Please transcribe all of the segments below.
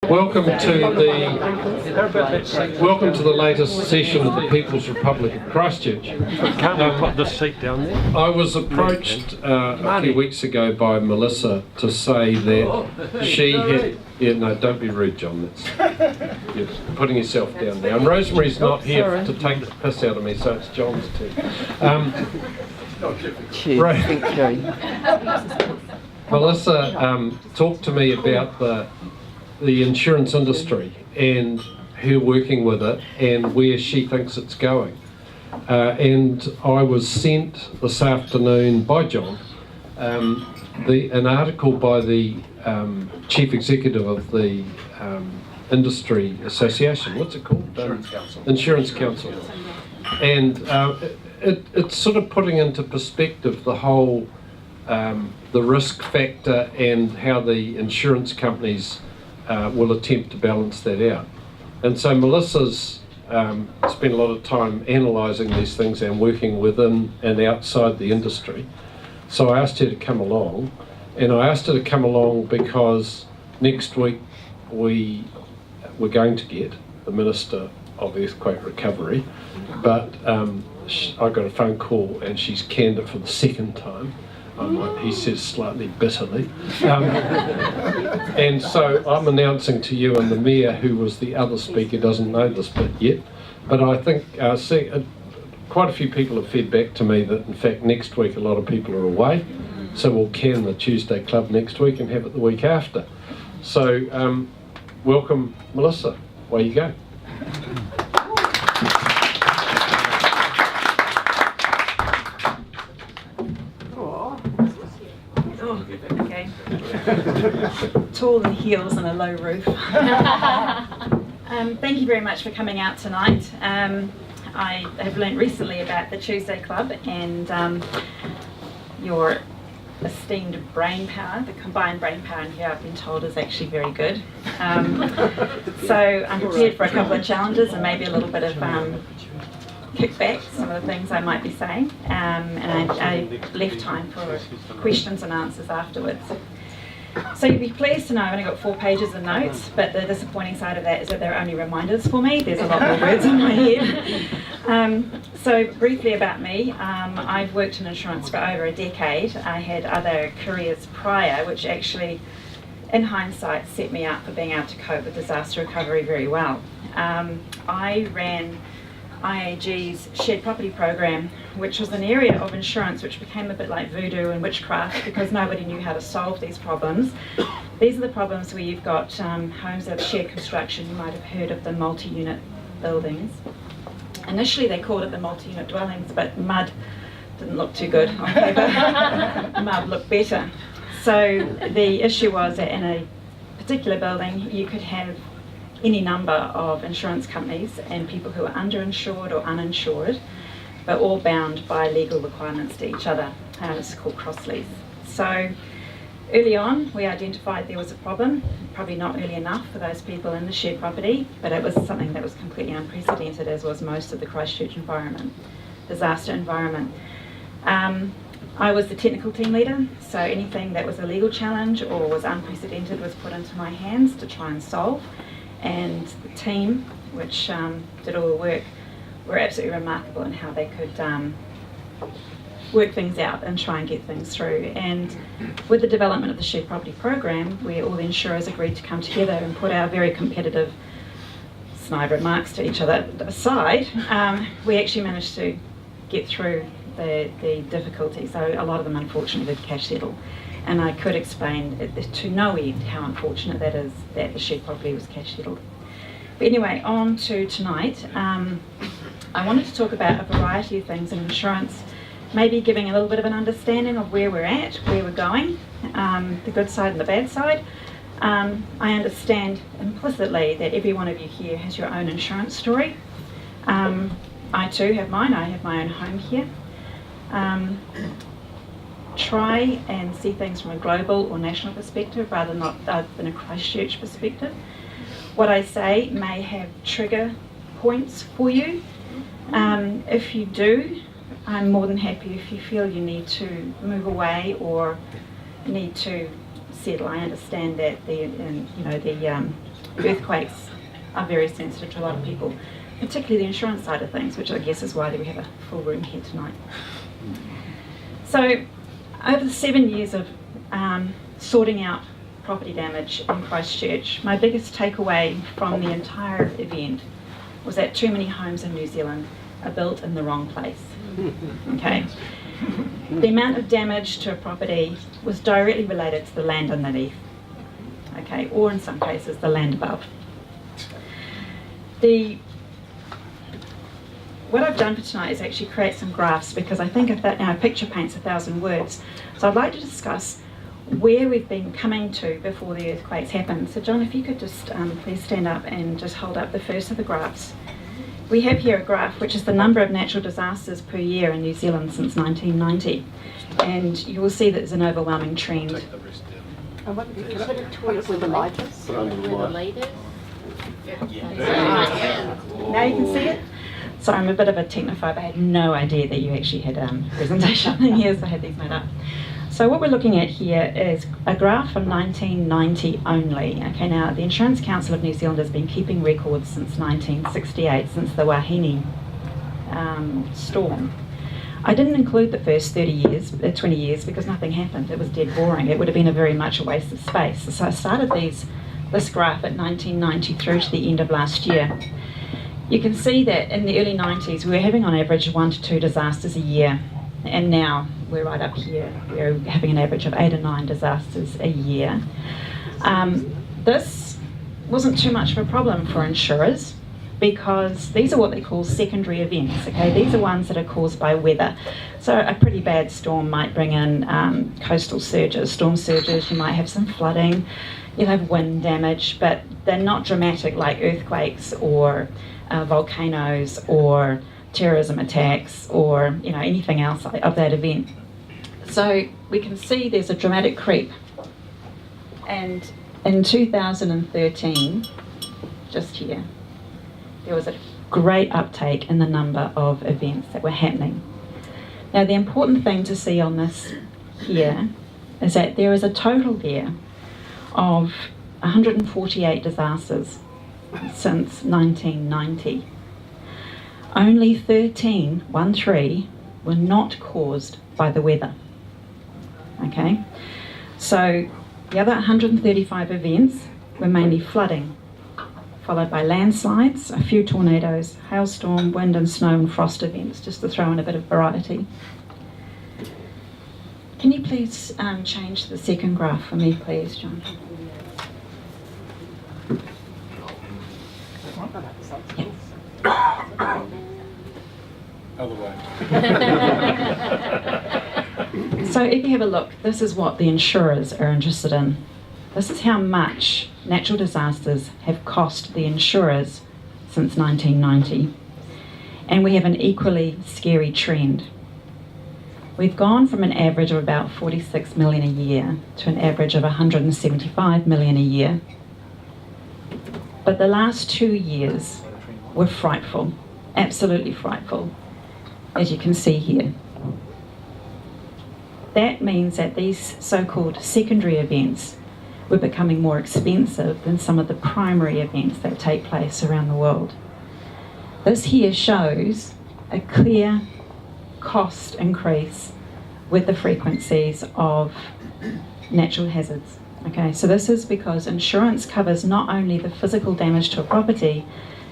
Welcome to the latest session of the People's Republic of Christchurch. Can't we put this seat down there? I was approached a few weeks ago by Melissa to say that she had... Yeah, no, don't be rude, John. You're putting yourself down now. And Rosemary's not here to take the piss out of me, so it's John's turn. Melissa talked to me about the insurance industry and her working with it and where she thinks it's going. And I was sent this afternoon by John an article by the Chief Executive of the Industry Association. What's it called? Insurance Council. And it's sort of putting into perspective the whole the risk factor and how the insurance companies will attempt to balance that out. And so Melissa's spent a lot of time analysing these things and working within and outside the industry. So I asked her to come along, and I asked her to come along because next week we're going to get the Minister of Earthquake Recovery, but I got a phone call and she's canned it for the second time. He says slightly bitterly. And so I'm announcing to you, and the Mayor, who was the other speaker, doesn't know this bit yet, but I think quite a few people have fed back to me that in fact next week a lot of people are away, so we'll can the Tuesday Club next week and have it the week after. So welcome Melissa, away you go. Okay. Tall in heels and a low roof. Thank you very much for coming out tonight. I have learnt recently about the Tuesday Club and your esteemed brain power. The combined brain power in here, I've been told, is actually very good. So I'm prepared for a couple of challenges and maybe a little bit of kickback, some of the things I might be saying, and I left time for questions and answers afterwards. So you'll be pleased to know I've only got 4 pages of notes, but the disappointing side of that is that they're only reminders for me. There's a lot more words in my head. So briefly about me, I've worked in insurance for over a decade. I had other careers prior, which actually, in hindsight, set me up for being able to cope with disaster recovery very well. I ran IAG's shared property program, which was an area of insurance which became a bit like voodoo and witchcraft because nobody knew how to solve these problems. These are the problems where you've got homes that are shared construction. You might have heard of the multi-unit buildings. Initially they called it the multi-unit dwellings, but mud didn't look too good on paper. Mud looked better. So the issue was that in a particular building you could have any number of insurance companies and people who are underinsured or uninsured, but all bound by legal requirements to each other. It's called cross-lease. So early on we identified there was a problem, probably not early enough for those people in the shared property, but it was something that was completely unprecedented, as was most of the Christchurch disaster environment. I was the technical team leader, so anything that was a legal challenge or was unprecedented was put into my hands to try and solve. And the team, which did all the work, were absolutely remarkable in how they could work things out and try and get things through. And with the development of the shared property program, where all the insurers agreed to come together and put our very competitive snide remarks to each other aside, we actually managed to get through the difficulties. So a lot of them unfortunately did cash settle. And I could explain to no end how unfortunate that is that the shared property was cash settled. But anyway, on to tonight. I wanted to talk about a variety of things in insurance, maybe giving a little bit of an understanding of where we're at, where we're going, the good side and the bad side. I understand implicitly that every one of you here has your own insurance story. I too have mine. I have my own home here. Try and see things from a global or national perspective rather than a Christchurch perspective. What I say may have trigger points for you. If you do, I'm more than happy if you feel you need to move away or need to settle. I understand that the earthquakes are very sensitive to a lot of people, particularly the insurance side of things, which I guess is why we have a full room here tonight. So over the 7 years of sorting out property damage in Christchurch, my biggest takeaway from the entire event was that too many homes in New Zealand are built in the wrong place. Okay. The amount of damage to a property was directly related to the land underneath, okay, or in some cases the land above. What I've done for tonight is actually create some graphs, because I think a picture paints 1,000 words. So I'd like to discuss where we've been coming to before the earthquakes happened. So John, if you could just please stand up and just hold up the first of the graphs. We have here a graph which is the number of natural disasters per year in New Zealand since 1990, and you will see that there's an overwhelming trend. Can I put it towards where the light is? Where the light is? Now you can see it? Sorry, I'm a bit of a technophobe. I had no idea that you actually had a presentation in here, so I had these made up. So what we're looking at here is a graph from 1990 only. Okay, now the Insurance Council of New Zealand has been keeping records since 1968, since the Wahine storm. I didn't include the first 20 years, because nothing happened. It was dead boring. It would have been a very much a waste of space. So I started this graph at 1990 through to the end of last year. You can see that in the early 90s we were having on average 1 to 2 disasters a year, and now we're right up here. We're having an average of 8 or 9 disasters a year. This wasn't too much of a problem for insurers, because these are what they call secondary events. Okay, these are ones that are caused by weather. So a pretty bad storm might bring in coastal surges, storm surges. You might have some flooding. You'll have wind damage, but they're not dramatic like earthquakes or volcanoes or terrorism attacks or anything else of that event. So we can see there's a dramatic creep, and in 2013, just here, there was a great uptake in the number of events that were happening. Now the important thing to see on this here is that there is a total there of 148 disasters since 1990. Only 13 were not caused by the weather. Okay, so the other 135 events were mainly flooding, followed by landslides, a few tornadoes, hailstorm, wind and snow and frost events, just to throw in a bit of variety. Can you please change the second graph for me, please, John? Other way. So if you have a look, this is what the insurers are interested in. This is how much natural disasters have cost the insurers since 1990. And we have an equally scary trend. We've gone from an average of about 46 million a year to an average of 175 million a year. But the last 2 years were frightful, absolutely frightful, as you can see here. That means that these so-called secondary events were becoming more expensive than some of the primary events that take place around the world. This here shows a clear cost increase with the frequencies of natural hazards. Okay, so this is because insurance covers not only the physical damage to a property,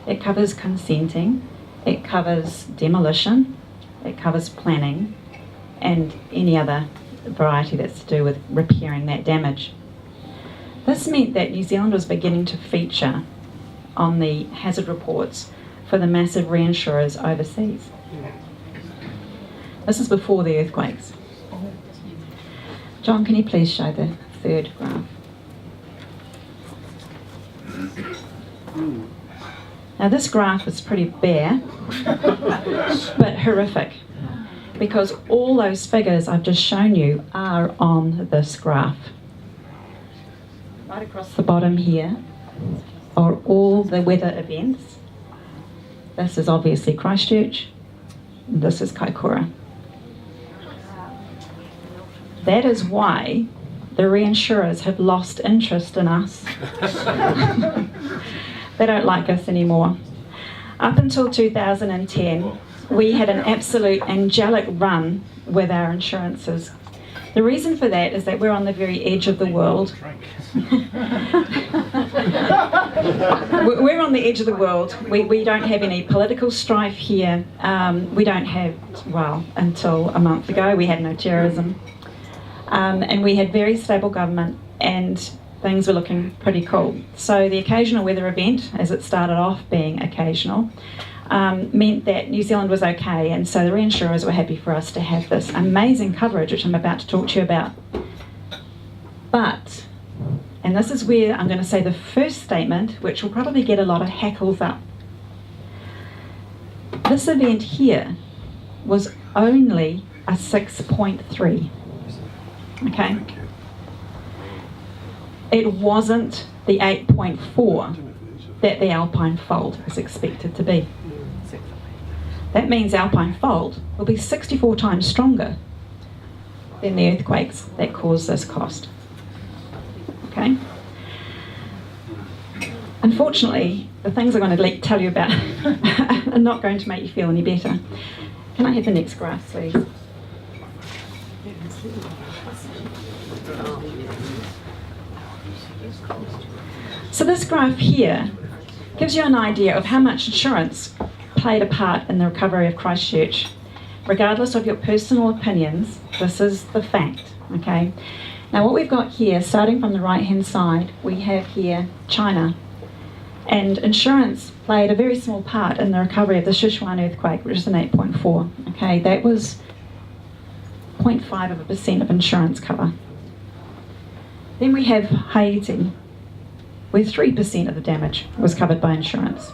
it covers consenting, it covers demolition, it covers planning, and any other variety that's to do with repairing that damage. This meant that New Zealand was beginning to feature on the hazard reports for the massive reinsurers overseas. This is before the earthquakes. John, can you please show the third graph? Now this graph is pretty bare, but horrific, because all those figures I've just shown you are on this graph. Right across the bottom here are all the weather events. This is obviously Christchurch, and this is Kaikoura. That is why the reinsurers have lost interest in us They don't like us anymore. Up until 2010, we had an absolute angelic run with our insurances. The reason for that is that we're on the very edge of the world. We're on the edge of the world. We don't have any political strife here. We don't have, well, until a month ago, we had no terrorism. And we had very stable government, and things were looking pretty cool. So the occasional weather event, as it started off being occasional, meant that New Zealand was okay, and so the reinsurers were happy for us to have this amazing coverage, which I'm about to talk to you about. But, and this is where I'm going to say the first statement, which will probably get a lot of hackles up. This event here was only a 6.3. Okay? It wasn't the 8.4 that the Alpine Fold is expected to be. That means Alpine Fold will be 64 times stronger than the earthquakes that cause this cost. Okay? Unfortunately, the things I'm going to tell you about are not going to make you feel any better. Can I have the next graph, please? So this graph here gives you an idea of how much insurance played a part in the recovery of Christchurch. Regardless of your personal opinions, this is the fact, okay? Now what we've got here, starting from the right-hand side, we have here China. And insurance played a very small part in the recovery of the Sichuan earthquake, which is an 8.4, okay? That was 0.5% of insurance cover. Then we have Haiti, where 3% of the damage was covered by insurance.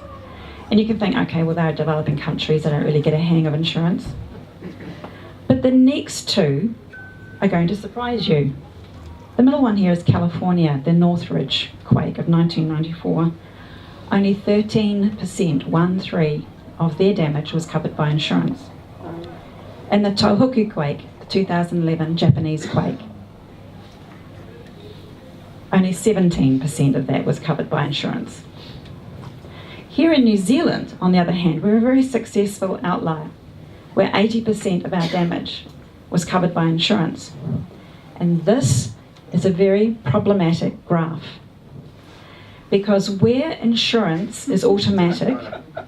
And you can think, okay, well, they're developing countries, they don't really get a hang of insurance. But the next two are going to surprise you. The middle one here is California, the Northridge quake of 1994. Only 13%, 1-3, of their damage was covered by insurance. And the Tohoku quake, the 2011 Japanese quake, only 17% of that was covered by insurance. Here in New Zealand, on the other hand, we're a very successful outlier, where 80% of our damage was covered by insurance. And this is a very problematic graph, because where insurance is automatic,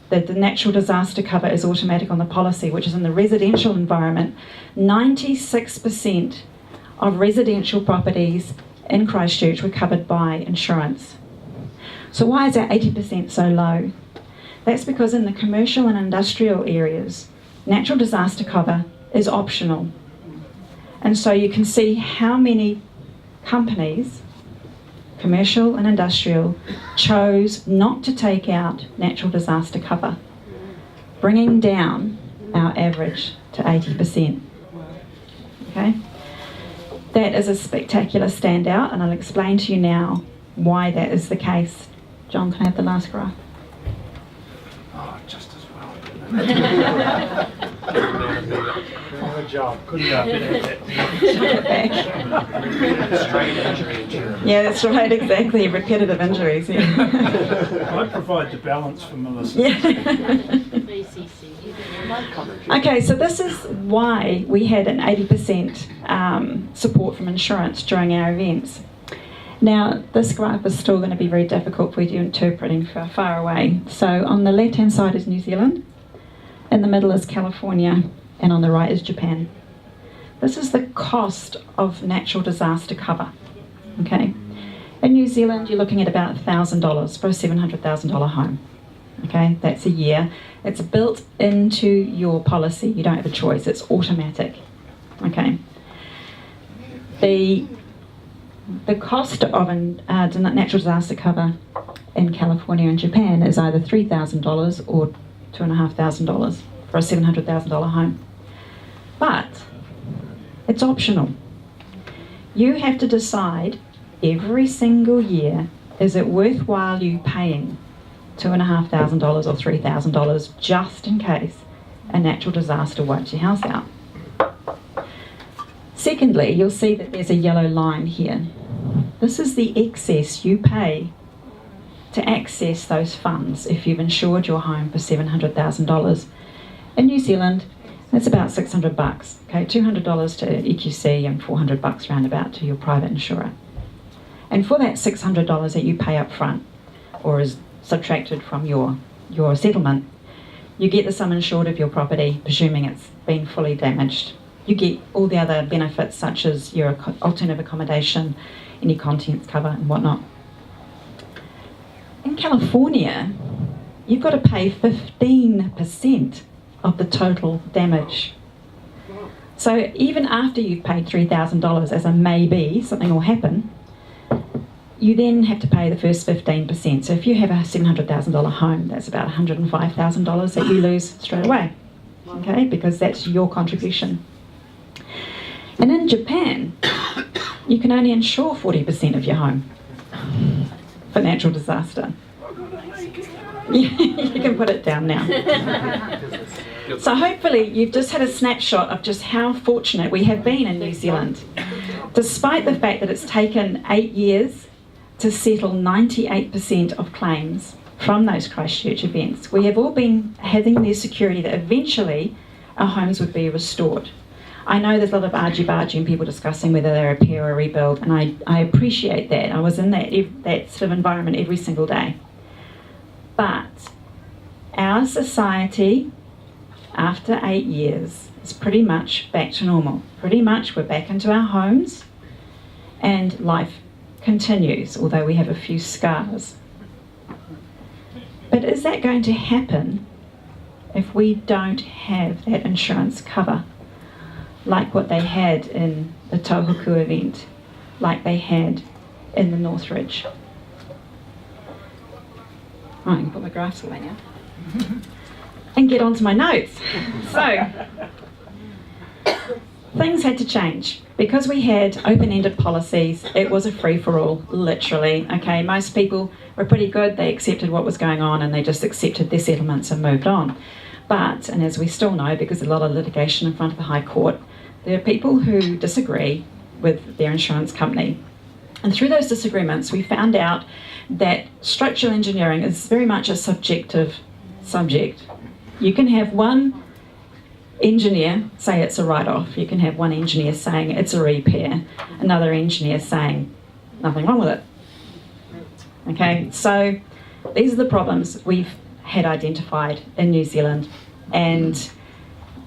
that the natural disaster cover is automatic on the policy, which is in the residential environment, 96% of residential properties in Christchurch were covered by insurance. So why is our 80% so low? That's because in the commercial and industrial areas, natural disaster cover is optional. And so you can see how many companies, commercial and industrial, chose not to take out natural disaster cover, bringing down our average to 80%. Okay? That is a spectacular standout, and I'll explain to you now why that is the case. John, can I have the last graph? Oh, just as well. Good job. Good job. Yeah, that's right, exactly. Repetitive injuries. Yeah. I provide the balance for Melissa. Okay, so this is why we had an 80% support from insurance during our events. Now, this graph is still going to be very difficult for you to interpret for far away. So on the left-hand side is New Zealand, in the middle is California, and on the right is Japan. This is the cost of natural disaster cover, okay? In New Zealand, you're looking at about $1,000 for a $700,000 home, okay? That's a year. It's built into your policy. You don't have a choice. It's automatic, okay? The cost of natural disaster cover in California and Japan is either $3,000 or $2,500 for a $700,000 home. But it's optional. You have to decide every single year, is it worthwhile you paying $2,500 or $3,000 just in case a natural disaster wipes your house out? Secondly, you'll see that there's a yellow line here. This is the excess you pay to access those funds if you've insured your home for $700,000. In New Zealand, that's about $600, okay, $200 to EQC and $400 roundabout to your private insurer. And for that $600 that you pay up front, or is subtracted from your settlement, you get the sum insured of your property, presuming it's been fully damaged. You get all the other benefits such as your alternative accommodation, any contents cover and whatnot. In California, you've got to pay 15% of the total damage. So even after you've paid $3,000 as a maybe, something will happen, you then have to pay the first 15%. So if you have a $700,000 home, that's about $105,000 that you lose straight away, okay, because that's your contribution. And in Japan, you can only insure 40% of your home for natural disaster. You can put it down now. So hopefully you've just had a snapshot of just how fortunate we have been in New Zealand. Despite the fact that it's taken 8 years to settle 98% of claims from those Christchurch events, we have all been having the security that eventually our homes would be restored. I know there's a lot of argy-bargy and people discussing whether they repair or rebuild, and I appreciate that. I was in that sort of environment every single day. But our society, after 8 years, is pretty much back to normal. Pretty much we're back into our homes and life continues, although we have a few scars. But is that going to happen if we don't have that insurance cover? Like what they had in the Tohoku event, like they had in the Northridge. Right, I can put my graphs away now. And get on to my notes. So, things had to change. Because we had open-ended policies, it was a free-for-all, literally. Okay, most people were pretty good, they accepted what was going on and they just accepted their settlements and moved on. But, and as we still know, because there's a lot of litigation in front of the High Court, there are people who disagree with their insurance company. And through those disagreements, we found out that structural engineering is very much a subjective subject. You can have one engineer say it's a write-off. You can have one engineer saying it's a repair, another engineer saying nothing wrong with it. Okay, so these are the problems we've had identified in New Zealand, and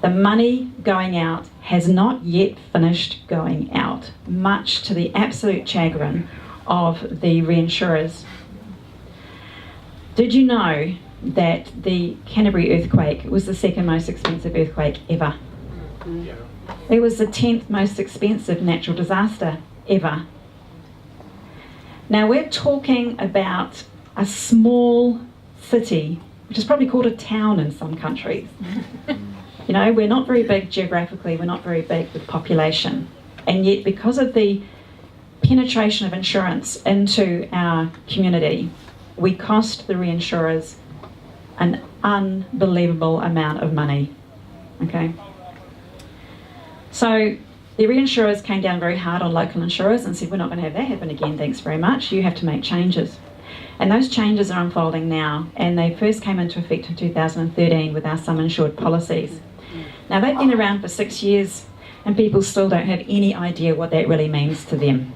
the money going out has not yet finished going out, much to the absolute chagrin of the reinsurers. Did you know that the Canterbury earthquake was the second most expensive earthquake ever? It was the 10th most expensive natural disaster ever. Now we're talking about a small city, which is probably called a town in some countries. You know, we're not very big geographically, we're not very big with population. And yet because of the penetration of insurance into our community, we cost the reinsurers an unbelievable amount of money, okay? So the reinsurers came down very hard on local insurers and said, we're not going to have that happen again, thanks very much, you have to make changes. And those changes are unfolding now, and they first came into effect in 2013 with our sum insured policies. Now they've been around for 6 years and people still don't have any idea what that really means to them,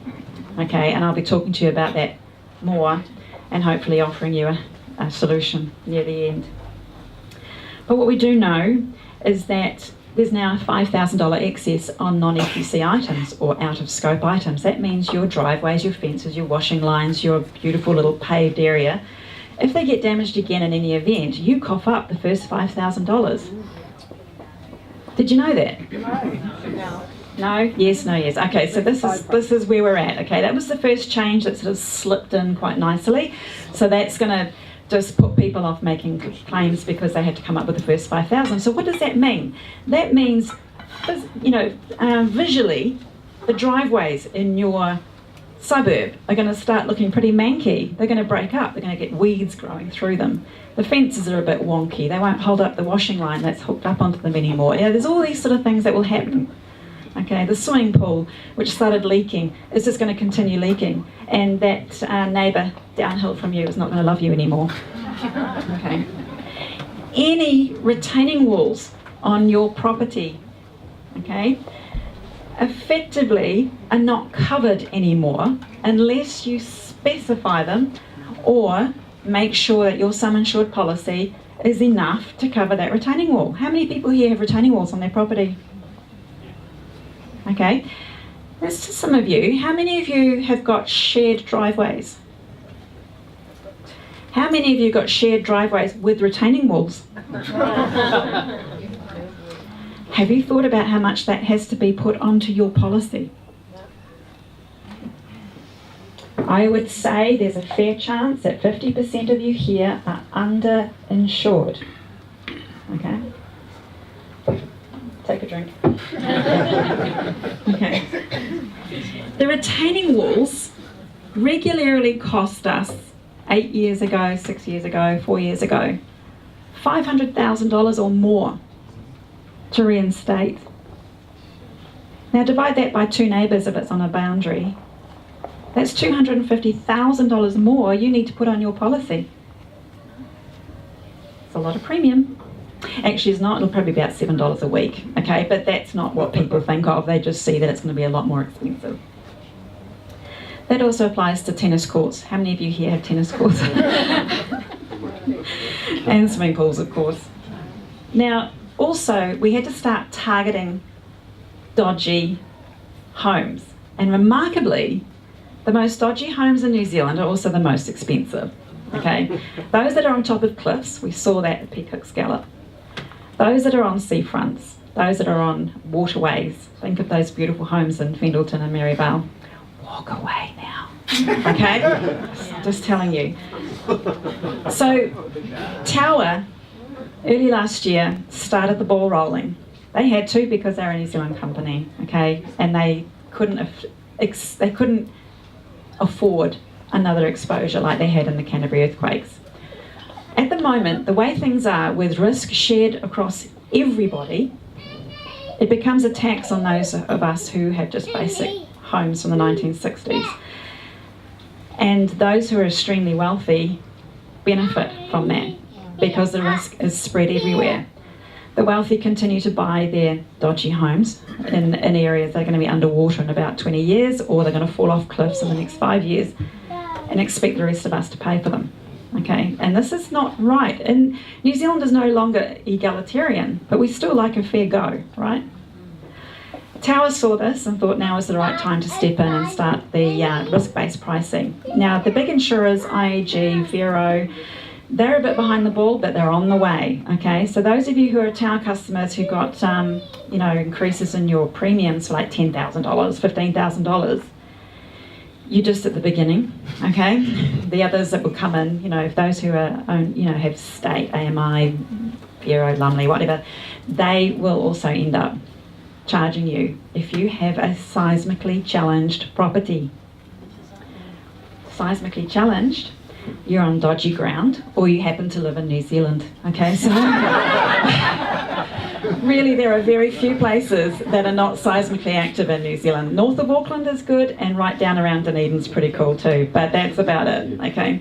okay? And I'll be talking to you about that more and hopefully offering you a solution near the end. But what we do know is that there's now a $5,000 excess on non-EQC items or out-of-scope items. That means your driveways, your fences, your washing lines, your beautiful little paved area. If they get damaged again in any event, you cough up the first $5,000. Did you know that? No. No? Yes, no, yes. Okay, so this is where we're at. Okay, that was the first change that sort of slipped in quite nicely. So that's going to just put people off making claims because they had to come up with the first 5,000. So what does that mean? That means, you know, visually, the driveways in your suburb are going to start looking pretty manky. They're going to break up. They're going to get weeds growing through them. The fences are a bit wonky. They won't hold up the washing line that's hooked up onto them anymore. You know, there's all these sort of things that will happen. Okay, the swimming pool, which started leaking, is just going to continue leaking, and that neighbour downhill from you is not going to love you anymore. Okay. Any retaining walls on your property, okay, effectively are not covered anymore unless you specify them or make sure that your sum insured policy is enough to cover that retaining wall. How many people here have retaining walls on their property? Okay, that's to some of you. How many of you have got shared driveways? How many of you got shared driveways with retaining walls? Have you thought about how much that has to be put onto your policy? I would say there's a fair chance that 50% of you here are underinsured. Okay? Take a drink. Okay. The retaining walls regularly cost us 8 years ago, 6 years ago, 4 years ago, $500,000 or more to reinstate. Now divide that by 2 neighbours if it's on a boundary. That's $250,000 more you need to put on your policy. It's a lot of premium. Actually, it's not. It'll probably be about $7 a week, okay? But that's not what people think of. They just see that it's going to be a lot more expensive. That also applies to tennis courts. How many of you here have tennis courts? And swimming pools, of course. Now, also, we had to start targeting dodgy homes. And remarkably, the most dodgy homes in New Zealand are also the most expensive. Okay? Those that are on top of cliffs, we saw that at Peacock Scallop. Those that are on seafronts, those that are on waterways, think of those beautiful homes in Fendalton and Maryvale. Walk away now. Okay? Just telling you. So, Tower, early last year, started the ball rolling. They had to because they're a New Zealand company, okay? And they couldn't afford another exposure like they had in the Canterbury earthquakes. At the moment, the way things are with risk shared across everybody, it becomes a tax on those of us who have just basic homes from the 1960s. And those who are extremely wealthy benefit from that because the risk is spread everywhere. The wealthy continue to buy their dodgy homes in areas that are going to be underwater in about 20 years, or they're going to fall off cliffs in the next 5 years, and expect the rest of us to pay for them. Okay, and this is not right. And New Zealand is no longer egalitarian, but we still like a fair go, right? Tower saw this and thought now is the right time to step in and start the risk-based pricing. Now, the big insurers, IAG, Vero, they're a bit behind the ball, but they're on the way, okay? So those of you who are Tower customers who got, increases in your premiums for like $10,000, $15,000, you're just at the beginning, okay? The others that will come in, if those who are, have state, AMI, Vero, Lumley, whatever, they will also end up charging you if you have a seismically challenged property. Seismically challenged, you're on dodgy ground, or you happen to live in New Zealand, okay? So really there are very few places that are not seismically active in New Zealand. North of Auckland is good, and right down around Dunedin's pretty cool too, but that's about it, okay?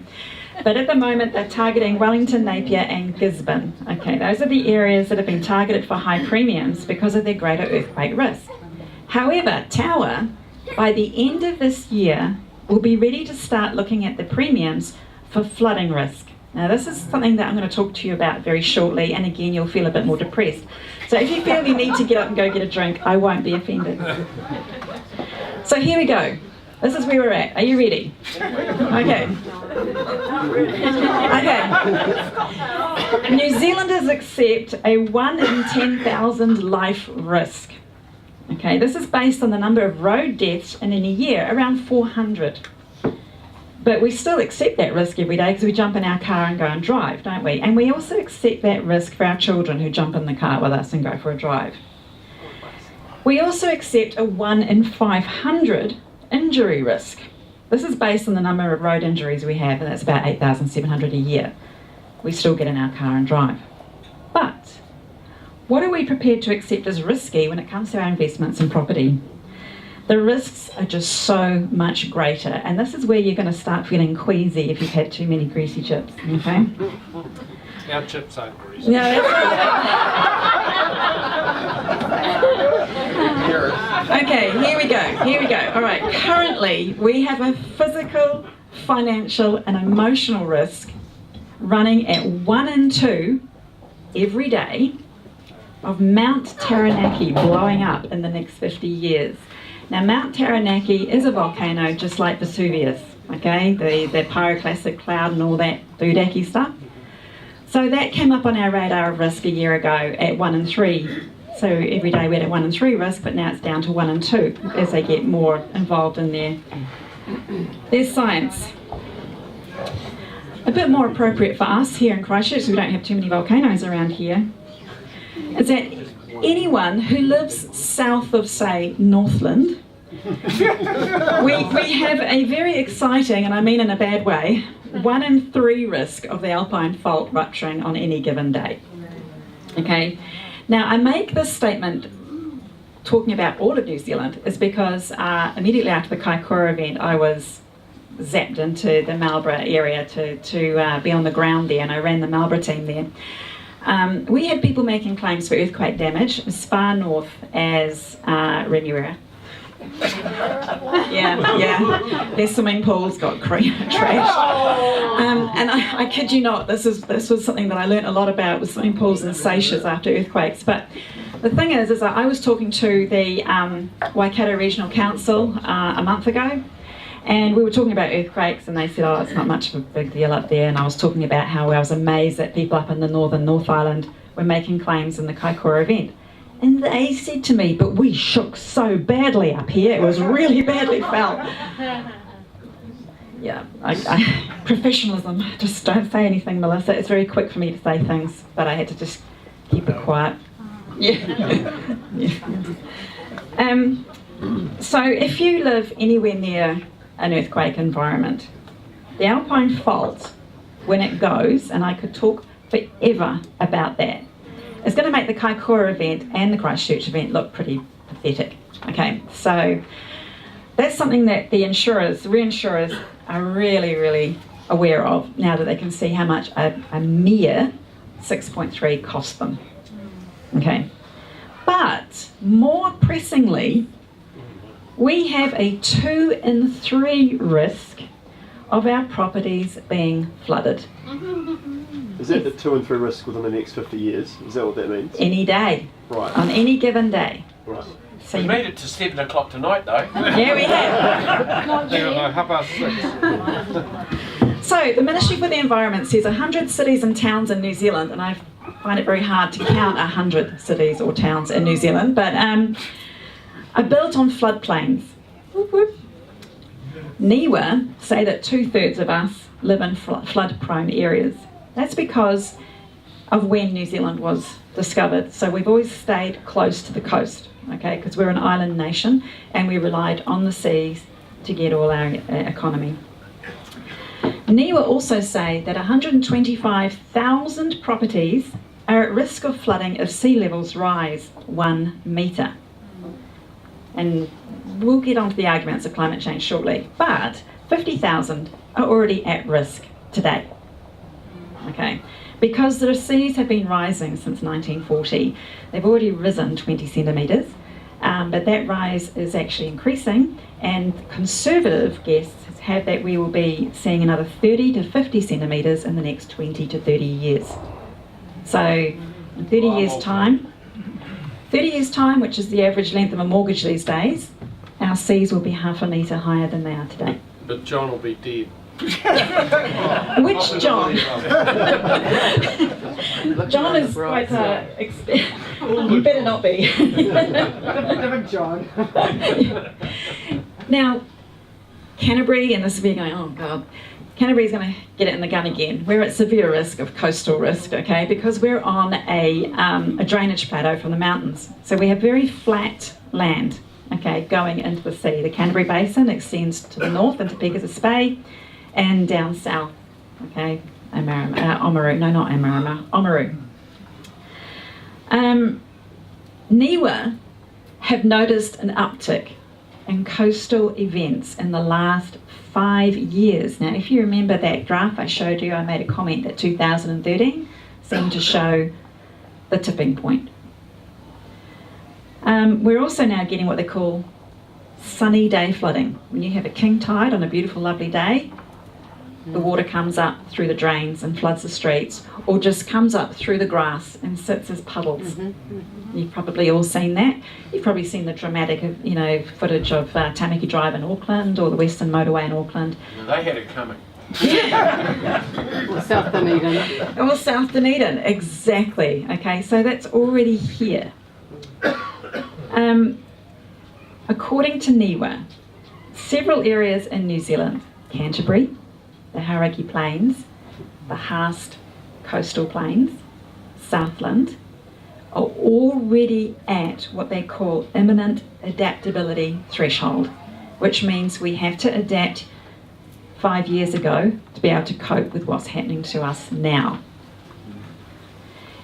But at the moment they're targeting Wellington, Napier and Gisborne, okay? Those are the areas that have been targeted for high premiums because of their greater earthquake risk. However, Tower, by the end of this year, will be ready to start looking at the premiums for flooding risk. Now this is something that I'm going to talk to you about very shortly, and again you'll feel a bit more depressed. So if you feel you need to get up and go get a drink, I won't be offended. So here we go. This is where we're at. Are you ready? Okay. Okay. New Zealanders accept a 1 in 10,000 life risk. Okay, this is based on the number of road deaths in any year, around 400. But we still accept that risk every day because we jump in our car and go and drive, don't we? And we also accept that risk for our children who jump in the car with us and go for a drive. We also accept a 1 in 500 injury risk. This is based on the number of road injuries we have, and that's about 8,700 a year. We still get in our car and drive. But what are we prepared to accept as risky when it comes to our investments in property? The risks are just so much greater, and this is where you're going to start feeling queasy if you've had too many greasy chips, okay? Our chips aren't greasy. No, okay, here we go. All right, currently we have a physical, financial and emotional risk running at 1 in 2 every day of Mount Taranaki blowing up in the next 50 years. Now, Mount Taranaki is a volcano just like Vesuvius, okay? The pyroclastic cloud and all that boodackie stuff. So that came up on our radar of risk a year ago at 1 in 3. So every day we had a 1 in 3 risk, but now it's down to 1 in 2 as they get more involved in their science. A bit more appropriate for us here in Christchurch, so we don't have too many volcanoes around here, is that anyone who lives south of, say, Northland, we have a very exciting, and I mean in a bad way, 1 in 3 risk of the Alpine Fault rupturing on any given day. Okay, now I make this statement talking about all of New Zealand is because immediately after the Kaikoura event I was zapped into the Marlborough area to be on the ground there, and I ran the Marlborough team there. We had people making claims for earthquake damage as far north as Remuera. Yeah. Their swimming pools got trashed. And I kid you not, this was something that I learnt a lot about with swimming pools and seiches after earthquakes. But the thing is that I was talking to the Waikato Regional Council a month ago, and we were talking about earthquakes, and they said, oh, it's not much of a big deal up there. And I was talking about how I was amazed that people up in the North Island were making claims in the Kaikoura event. And they said to me, but we shook so badly up here, it was really badly felt. Yeah, professionalism, just don't say anything, Melissa. It's very quick for me to say things, but I had to just keep it quiet. Yeah. So if you live anywhere near an earthquake environment, the Alpine Fault, when it goes, and I could talk forever about that, it's going to make the Kaikoura event and the Christchurch event look pretty pathetic. Okay, so that's something that the reinsurers are really, really aware of now that they can see how much a mere 6.3 costs them. Okay, but more pressingly, we have a 2 in 3 risk of our properties being flooded. Is that the 2 in 3 risk within the next 50 years? Is that what that means? Any day. Right. On any given day. Right. So We made it to 7 o'clock tonight, though. yeah, we have. No, 6:30. So the Ministry for the Environment says 100 cities and towns in New Zealand, and I find it very hard to count 100 cities or towns in New Zealand, but are built on floodplains. Whoop, whoop. NIWA say that 2/3 of us live in flood-prone areas. That's because of when New Zealand was discovered. So we've always stayed close to the coast, okay, because we're an island nation and we relied on the seas to get all our economy. NIWA also say that 125,000 properties are at risk of flooding if sea levels rise 1 metre. And we'll get onto the arguments of climate change shortly, but 50,000 are already at risk today. Okay, because the seas have been rising since 1940, they've already risen 20 centimetres, but that rise is actually increasing, and conservative guesses have that we will be seeing another 30 to 50 centimetres in the next 20 to 30 years. So in 30 years' time, which is the average length of a mortgage these days, our seas will be 1/2 a metre higher than they are today. But John will be dead. Which John? John is quite you better not be. Different John. Now, Canterbury, and this is where you're going, oh God, Canterbury's going to get it in the gun again. We're at severe risk of coastal risk, okay, because we're on a drainage plateau from the mountains. So we have very flat land, okay, going into the sea. The Canterbury Basin extends to the north into Pegasus Bay and down south, okay, Oamaru. No, not Oamaru. Oamaru. NIWA have noticed an uptick in coastal events in the last 5 years. Now, if you remember that graph I showed you, I made a comment that 2013 seemed to show the tipping point. We're also now getting what they call sunny day flooding. When you have a king tide on a beautiful, lovely day, the water comes up through the drains and floods the streets, or just comes up through the grass and sits as puddles. You've probably all seen that. You've probably seen the dramatic, footage of Tamaki Drive in Auckland or the Western Motorway in Auckland. They had it coming. Or South Dunedin. Or South Dunedin, exactly. Okay, so that's already here. According to NIWA, several areas in New Zealand, Canterbury, the Hauraki Plains, the Haast Coastal Plains, Southland, are already at what they call imminent adaptability threshold, which means we have to adapt 5 years ago to be able to cope with what's happening to us now.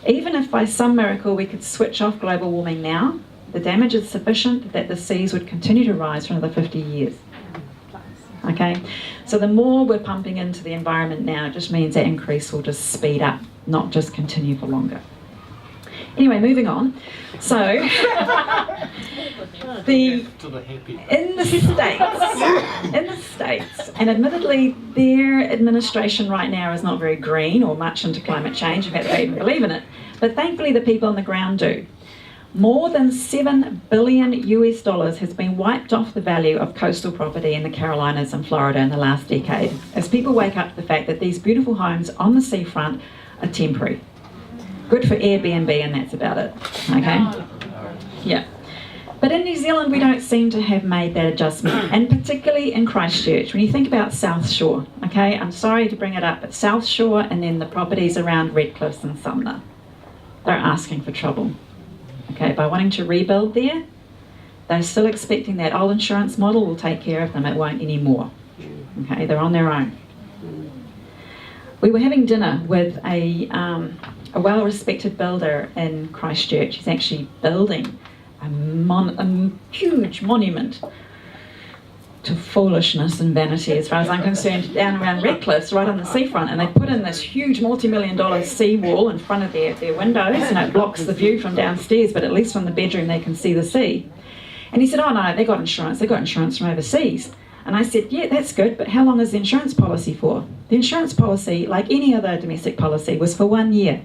Even if by some miracle we could switch off global warming now, the damage is sufficient that the seas would continue to rise for another 50 years. Okay, so the more we're pumping into the environment now, it just means that increase will just speed up, not just continue for longer. Anyway, moving on. So, in the States, and admittedly, their administration right now is not very green or much into climate change. In fact, they even believe in it. But thankfully, the people on the ground do. More than $7 billion has been wiped off the value of coastal property in the Carolinas and Florida in the last decade, as people wake up to the fact that these beautiful homes on the seafront are temporary. Good for Airbnb, and that's about it. Okay? Yeah. But in New Zealand, we don't seem to have made that adjustment, and particularly in Christchurch. When you think about South Shore, okay, I'm sorry to bring it up, but South Shore and then the properties around Redcliffe and Sumner, they're asking for trouble. Okay, by wanting to rebuild there, they're still expecting that old insurance model will take care of them. It won't anymore. Okay, they're on their own. We were having dinner with a well-respected builder in Christchurch. He's actually building a huge monument to foolishness and vanity, as far as I'm concerned, down around Redcliffe, right on the seafront, and they put in this huge multi-million-dollar seawall in front of their windows, and it blocks the view from downstairs, but at least from the bedroom they can see the sea. And he said, oh no, they got insurance from overseas. And I said, yeah, that's good, but how long is the insurance policy for? The insurance policy, like any other domestic policy, was for 1 year.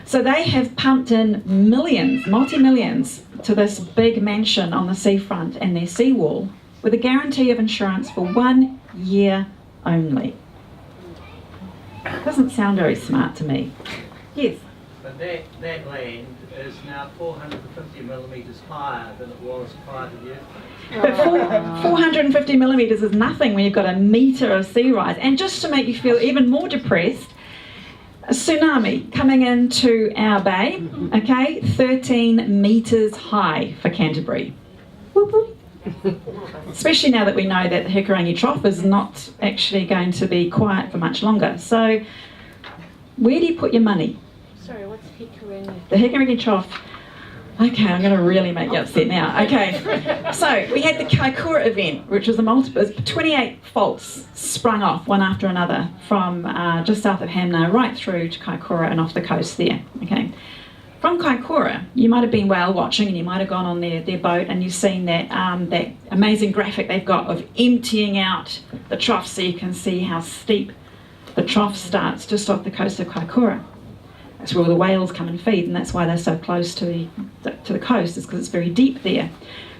So they have pumped in millions, multi-millions, to this big mansion on the seafront and their seawall, with a guarantee of insurance for 1 year only. Doesn't sound very smart to me. Yes? But that land is now 450 millimetres higher than it was prior to the earthquake. But 450 millimetres is nothing when you've got a metre of sea rise. And just to make you feel even more depressed, a tsunami coming into our bay, okay, 13 metres high for Canterbury. Whoop, whoop. Especially now that we know that the Hikurangi Trough is not actually going to be quiet for much longer. So, where do you put your money? Sorry, what's Hikurangi? The Hikurangi Trough. Okay, I'm going to really make you upset now. Okay, so we had the Kaikoura event, which was 28 faults sprung off one after another from just south of Hamner right through to Kaikoura and off the coast there. Okay. From Kaikoura, you might have been whale watching and you might have gone on their boat and you've seen that that amazing graphic they've got of emptying out the trough, so you can see how steep the trough starts just off the coast of Kaikoura. That's where all the whales come and feed, and that's why they're so close to the coast, is because it's very deep there.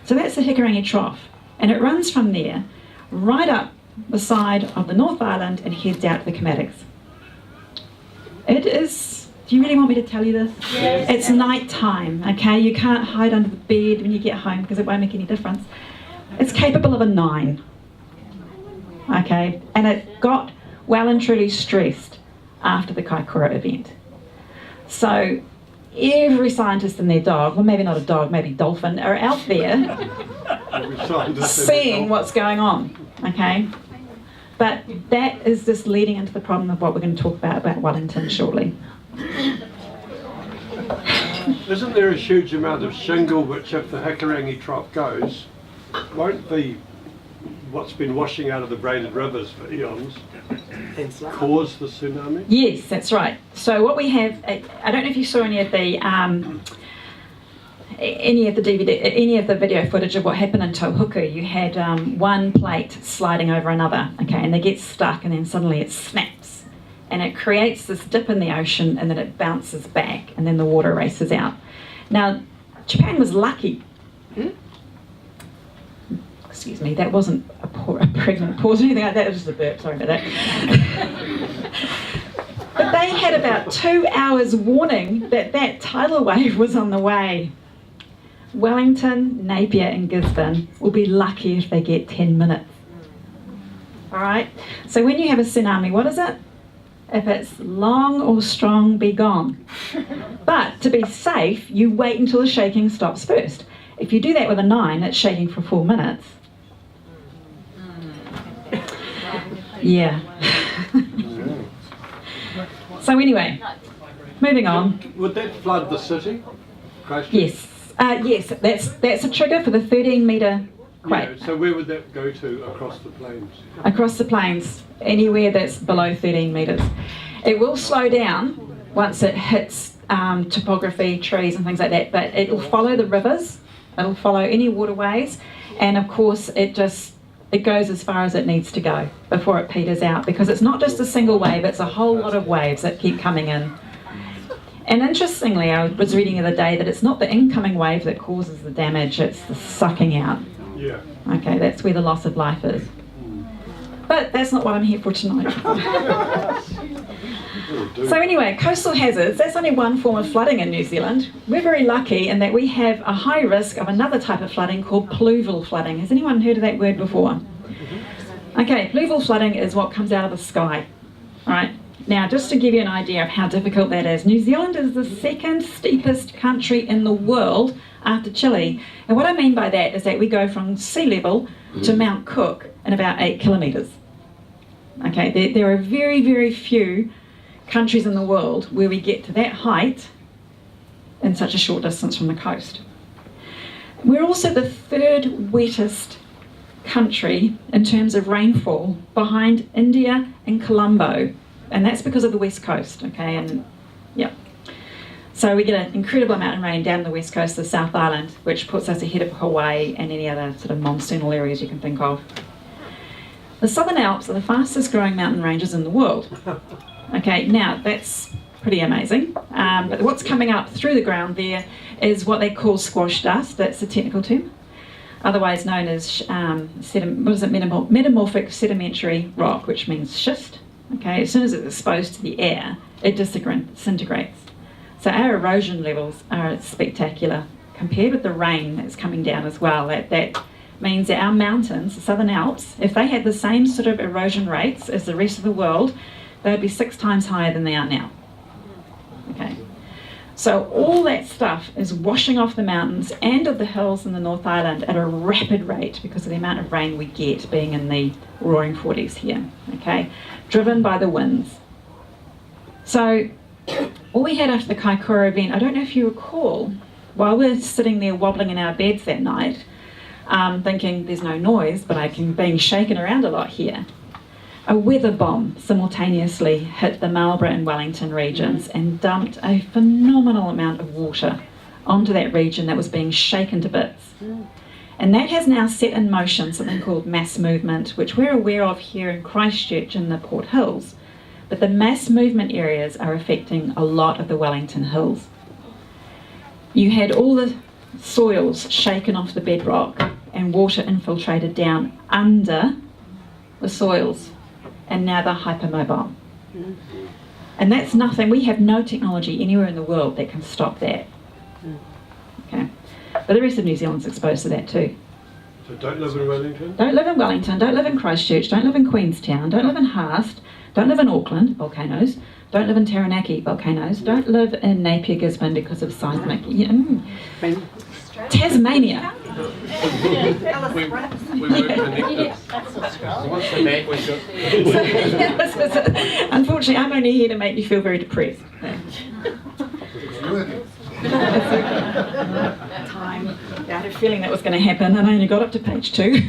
So that's the Hikurangi Trough, and it runs from there right up the side of the North Island and heads out to the Kimmatics. It is... Do you really want me to tell you this? Yes. It's night time, okay? You can't hide under the bed when you get home because it won't make any difference. It's capable of a 9, okay? And it got well and truly stressed after the Kaikoura event. So every scientist and their dog, well maybe not a dog, maybe dolphin, are out there seeing what's going on, okay? But that is just leading into the problem of what we're going to talk about Wellington shortly. Isn't there a huge amount of shingle which, if the Hikarangi Trop goes, won't the what's been washing out of the braided rivers for eons cause the tsunami? Yes, that's right. So what we have, I don't know if you saw any of the video footage of what happened in Tauhuku. You had one plate sliding over another, okay, and they get stuck, and then suddenly it snaps, and it creates this dip in the ocean, and then it bounces back, and then the water races out. Now, Japan was lucky. Excuse me, that wasn't a pregnant pause or anything like that, it was just a burp, sorry about that. But they had about 2 hours warning that that tidal wave was on the way. Wellington, Napier and Gisborne will be lucky if they get 10 minutes. All right, so when you have a tsunami, what is it? If it's long or strong, be gone. But to be safe, you wait until the shaking stops first. If you do that with a 9, it's shaking for 4 minutes. Yeah. So anyway, moving on. Would that flood the city? Yes. Yes, that's a trigger for the 13-metre quake. Yeah, so where would that go to across the plains? Across the plains, anywhere that's below 13 metres. It will slow down once it hits topography, trees and things like that, but it will follow the rivers, it'll follow any waterways, and of course it goes as far as it needs to go before it peters out, because it's not just a single wave, it's a whole lot of waves that keep coming in. And interestingly, I was reading the other day that it's not the incoming wave that causes the damage, it's the sucking out. Yeah. Okay, that's where the loss of life is. But that's not what I'm here for tonight. So anyway, coastal hazards, that's only one form of flooding in New Zealand. We're very lucky in that we have a high risk of another type of flooding called pluvial flooding. Has anyone heard of that word before? Okay, pluvial flooding is what comes out of the sky. All right. Now, just to give you an idea of how difficult that is, New Zealand is the second steepest country in the world after Chile. And what I mean by that is that we go from sea level to Mount Cook in about 8 kilometres. Okay, there are very, very few countries in the world where we get to that height in such a short distance from the coast. We're also the third wettest country in terms of rainfall behind India and Colombo, and that's because of the west coast, okay, and yeah. So we get an incredible amount of rain down the west coast of the South Island, which puts us ahead of Hawaii and any other sort of monsoonal areas you can think of. The Southern Alps are the fastest growing mountain ranges in the world. Okay, now that's pretty amazing, but what's coming up through the ground there is what they call squash dust, that's the technical term, otherwise known as metamorphic sedimentary rock, which means schist. Okay, as soon as it's exposed to the air, it disintegrates. So our erosion levels are spectacular compared with the rain that's coming down as well. That means that our mountains, the Southern Alps, if they had the same sort of erosion rates as the rest of the world, they'd be 6 times higher than they are now. Okay, so all that stuff is washing off the mountains and of the hills in the North Island at a rapid rate because of the amount of rain we get being in the roaring 40s here, okay, driven by the winds. So all we had after the Kaikoura event, I don't know if you recall, while we're sitting there wobbling in our beds that night, thinking there's no noise, but being shaken around a lot here, a weather bomb simultaneously hit the Marlborough and Wellington regions and dumped a phenomenal amount of water onto that region that was being shaken to bits. And that has now set in motion something called mass movement, which we're aware of here in Christchurch in the Port Hills. But the mass movement areas are affecting a lot of the Wellington Hills. You had all the soils shaken off the bedrock and water infiltrated down under the soils, and now they're hypermobile. And that's nothing, we have no technology anywhere in the world that can stop that. Okay, but the rest of New Zealand's exposed to that too. So don't live in Wellington? Don't live in Wellington, don't live in Christchurch, don't live in Queenstown, don't live in Haast, don't live in Auckland, volcanoes, don't live in Taranaki, volcanoes, don't live in Napier, Gisborne because of seismic. Tasmania. We were connected. What's the map we got? Unfortunately, I'm only here to make you feel very depressed. Time. Yeah, I had a feeling that was going to happen, and I only got up to page 2.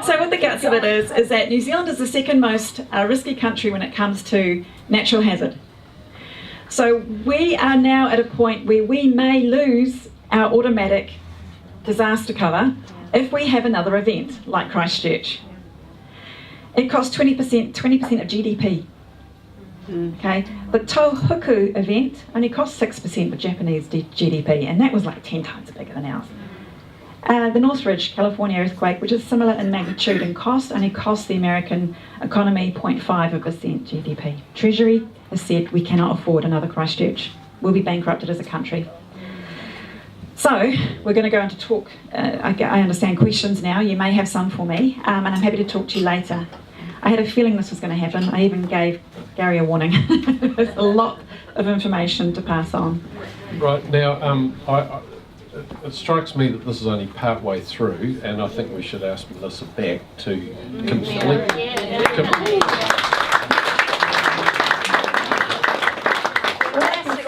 So what the guts of it is that New Zealand is the second most risky country when it comes to natural hazard. So we are now at a point where we may lose our automatic disaster cover if we have another event like Christchurch. It costs 20% of GDP. Okay, the Tohoku event only cost 6% of Japanese GDP, and that was like 10 times bigger than ours. The Northridge, California earthquake, which is similar in magnitude and cost, only cost the American economy 0.5% GDP. Treasury has said we cannot afford another Christchurch. We'll be bankrupted as a country. So we're going to go into talk. I understand questions now. You may have some for me, and I'm happy to talk to you later. I had a feeling this was going to happen. I even gave Gary a warning. There's a lot of information to pass on. Right, now, it strikes me that this is only part way through, and I think we should ask Melissa back to complete.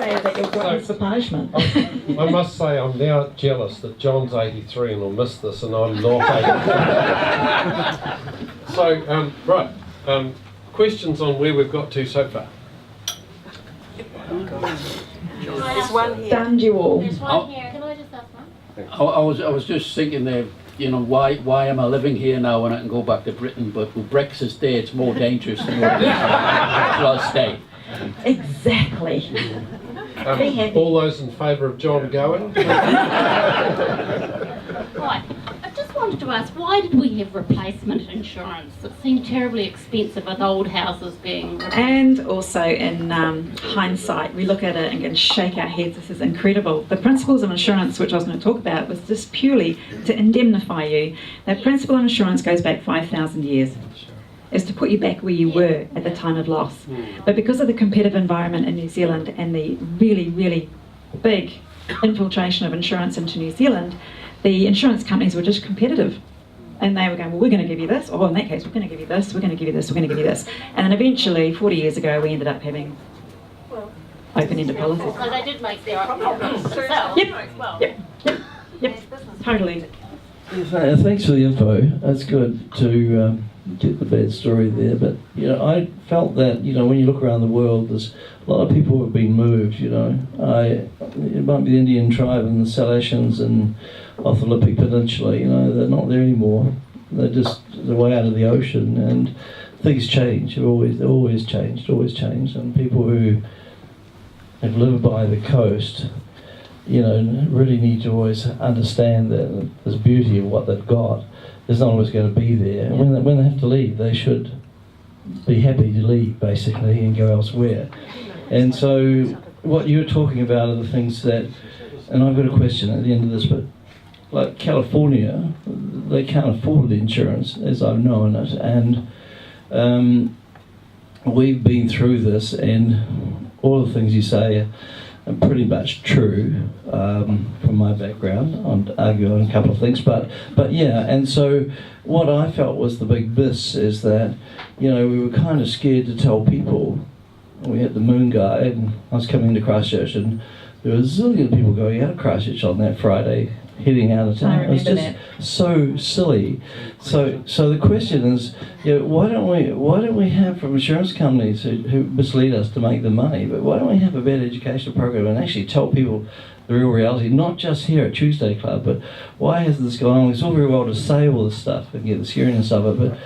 That you're going for punishment. I must say I'm now jealous that John's 83 and will miss this and I'm not 83. So, right, questions on where we've got to so far? There's one here. Stunned you all. There's one here. Can I just ask one? I was just thinking there, you know, why am I living here now when I can go back to Britain? But with Brexit's day, it's more dangerous than what it is. So I'll stay. Exactly. All those in favour of John going? Right. I just wanted to ask, why did we have replacement insurance? It seemed terribly expensive with old houses being replaced. And also in hindsight, we look at it and can shake our heads. This is incredible. The principles of insurance, which I was going to talk about, was just purely to indemnify you. That principle of insurance goes back 5,000 years. Is to put you back where you were at the time of loss. But because of the competitive environment in New Zealand and the really, really big infiltration of insurance into New Zealand, the insurance companies were just competitive. And they were going, well, we're going to give you this, or in that case, we're going to give you this, we're going to give you this, we're going to give you this. And then eventually, 40 years ago, we ended up having open-ended policies. So they did make their problems themselves as well. Yep, totally. Thanks for the info. That's good to get the bad story there. But you know, I felt that when you look around the world, there's a lot of people who have been moved. It might be the Indian tribe and the Salesians and off the Lippe Peninsula. They're not there anymore. They're way out of the ocean, and things change. They've always changed, and people who have lived by the coast, really need to always understand that there's beauty of what they've got. There's not always going to be there. And when they have to leave, they should be happy to leave, basically, and go elsewhere. And so what you're talking about are the things that, and I've got a question at the end of this, but like California, they can't afford the insurance, as I've known it, and we've been through this, and all the things you say are pretty much true from my background. I'll argue on a couple of things, but yeah. And so what I felt was the big miss is that we were kind of scared to tell people. We had the moon guy, and I was coming into Christchurch, and there was a zillion of people going out of Christchurch on that Friday, heading out of town. It was just so silly. So the question is, why don't we have from insurance companies who mislead us to make the money, but why don't we have a better educational program and actually tell people the real reality, not just here at Tuesday Club, but why has this gone on? It's all very well to say all this stuff and get the scariness of it,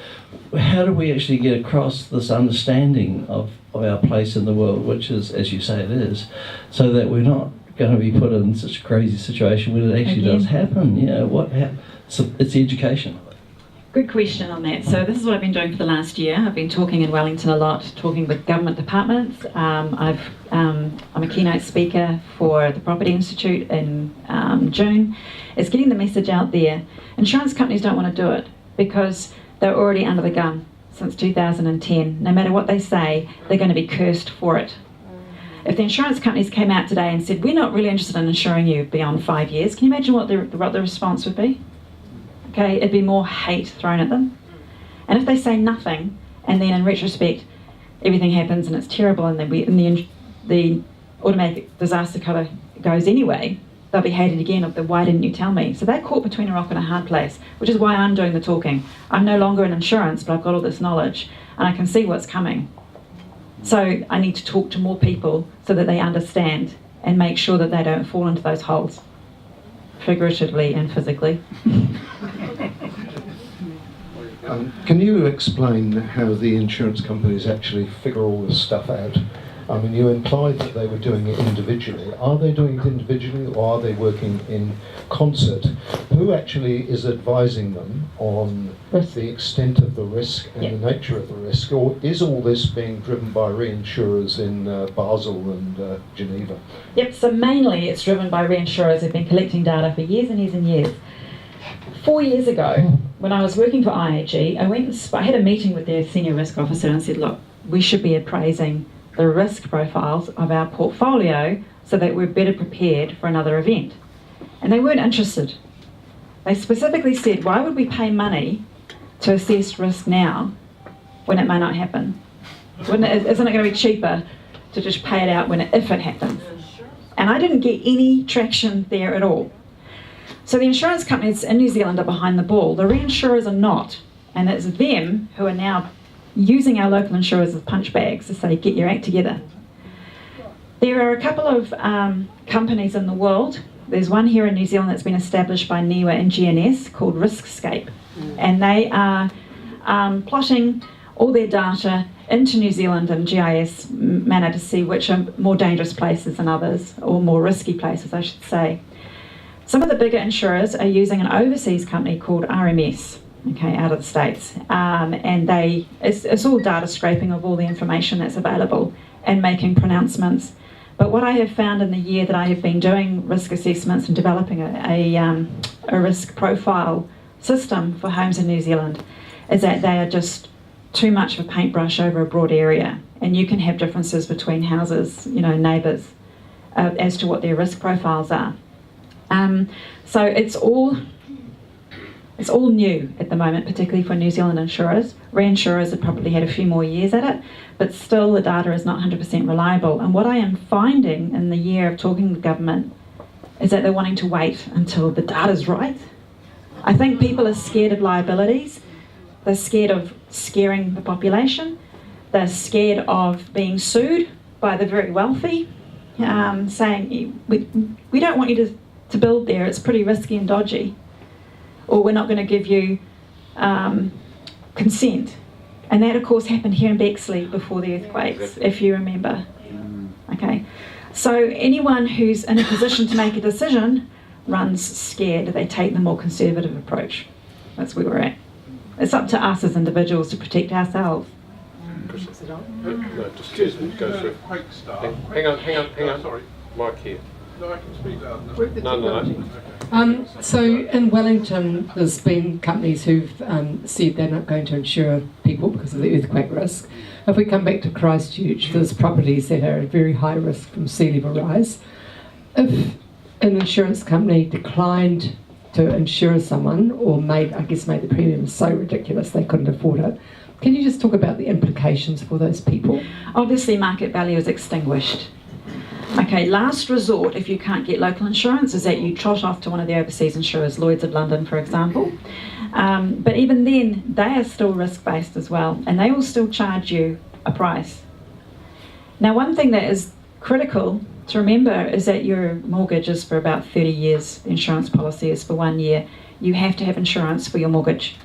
but how do we actually get across this understanding of our place in the world, which is, as you say, it is, so that we're not going to be put in such a crazy situation when it actually does happen. It's education. Good question on that. So this is what I've been doing for the last year. I've been talking in Wellington a lot, talking with government departments. I'm a keynote speaker for the Property Institute in June. It's getting the message out there. Insurance companies don't want to do it because they're already under the gun since 2010. No matter what they say, they're going to be cursed for it. If the insurance companies came out today and said, we're not really interested in insuring you beyond 5 years, can you imagine what the response would be? Okay, it'd be more hate thrown at them. And if they say nothing, and then in retrospect, everything happens and it's terrible, and the automatic disaster cover goes anyway, they'll be hated again of the why didn't you tell me? So they're caught between a rock and a hard place, which is why I'm doing the talking. I'm no longer in insurance, but I've got all this knowledge and I can see what's coming. So I need to talk to more people so that they understand and make sure that they don't fall into those holes, figuratively and physically. Can you explain how the insurance companies actually figure all this stuff out? I mean, you implied that they were doing it individually. Are they doing it individually, or are they working in concert? Who actually is advising them on the extent of the risk and the nature of the risk? Or is all this being driven by reinsurers in Basel and Geneva? Yep, so mainly it's driven by reinsurers who've been collecting data for years and years and years. 4 years ago, when I was working for IAG, I had a meeting with their senior risk officer and said, look, we should be appraising the risk profiles of our portfolio so that we're better prepared for another event. And they weren't interested. They specifically said, why would we pay money to assess risk now when it may not happen? Isn't it going to be cheaper to just pay it out if it happens? And I didn't get any traction there at all. So the insurance companies in New Zealand are behind the ball. The reinsurers are not. And it's them who are now using our local insurers as punch bags to say, get your act together. There are a couple of companies in the world. There's one here in New Zealand that's been established by NIWA and GNS called Riskscape. And they are plotting all their data into New Zealand in GIS manner to see which are more dangerous places than others, or more risky places, I should say. Some of the bigger insurers are using an overseas company called RMS, okay, out of the States, and it's all data scraping of all the information that's available and making pronouncements. But what I have found in the year that I have been doing risk assessments and developing a risk profile system for homes in New Zealand is that they are just too much of a paintbrush over a broad area, and you can have differences between houses, neighbours, as to what their risk profiles are. So it's all new at the moment, particularly for New Zealand insurers. Reinsurers have probably had a few more years at it, but still the data is not 100% reliable. And what I am finding in the year of talking to government is that they're wanting to wait until the data's right. I think people are scared of liabilities. They're scared of scaring the population. They're scared of being sued by the very wealthy, saying, we don't want you to build there, it's pretty risky and dodgy. Or we're not going to give you consent. And that, of course, happened here in Bexley before the earthquakes, if you remember. Okay. So anyone who's in a position to make a decision runs scared. They take the more conservative approach. That's where we're at. It's up to us as individuals to protect ourselves. No, just go through. Hang on. Sorry. Mike here. No, I can speak loud. No. So in Wellington, there's been companies who've said they're not going to insure people because of the earthquake risk. If we come back to Christchurch, there's properties that are at very high risk from sea level rise. If an insurance company declined to insure someone, or made the premium so ridiculous they couldn't afford it, can you just talk about the implications for those people? Obviously, market value is extinguished. Okay, last resort, if you can't get local insurance, is that you trot off to one of the overseas insurers, Lloyd's of London, for example. But even then, they are still risk-based as well, and they will still charge you a price. Now, one thing that is critical to remember is that your mortgage is for about 30 years, the insurance policy is for 1 year. You have to have insurance for your mortgage.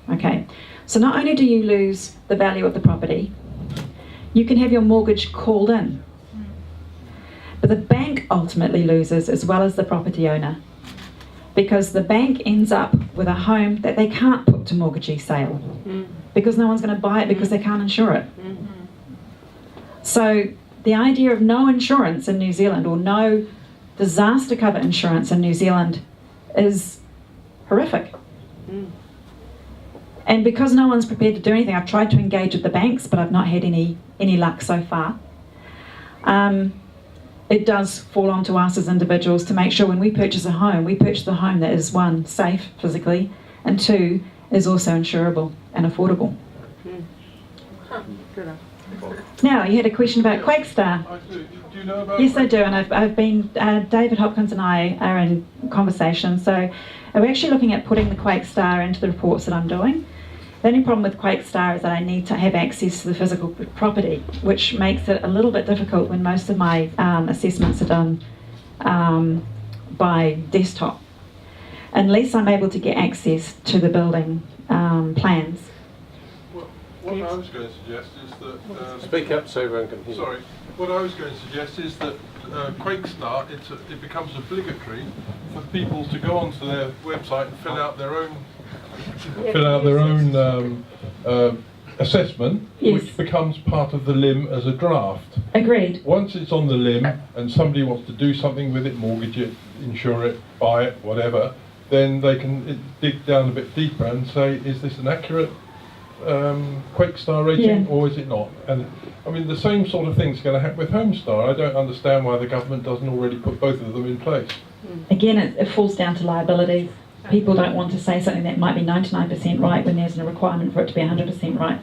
Okay, so not only do you lose the value of the property, you can have your mortgage called in. But the bank ultimately loses as well as the property owner, because the bank ends up with a home that they can't put to mortgagee sale because no one's going to buy it because they can't insure it. So the idea of no insurance in New Zealand, or no disaster cover insurance in New Zealand, is horrific. And because no one's prepared to do anything, I've tried to engage with the banks, but I've not had any luck so far. It does fall onto us as individuals to make sure when we purchase a home, we purchase a home that is, one, safe physically, and two, is also insurable and affordable. Good. Now, you had a question about Quakestar. I do. Do you know about Yes, I do, and I've been, David Hopkins and I are in conversation, so we're actually looking at putting the Quakestar into the reports that I'm doing. The only problem with Quakestar is that I need to have access to the physical property, which makes it a little bit difficult when most of my assessments are done by desktop, unless I'm able to get access to the building plans. Well, what I was going to suggest is that... Speak up so everyone can hear. Sorry. What I was going to suggest is that Quakestar, it becomes obligatory for people to go onto their website and fill out their own assessment, Yes. which becomes part of the LIM as a draft. Agreed. Once it's on the LIM and somebody wants to do something with it, mortgage it, insure it, buy it, whatever, then they can dig down a bit deeper and say, is this an accurate Quakestar rating, or is it not? And I mean, the same sort of thing's going to happen with Homestar. I don't understand why the government doesn't already put both of them in place. Again, it falls down to liabilities. People don't want to say something that might be 99% right when there's a requirement for it to be 100% right.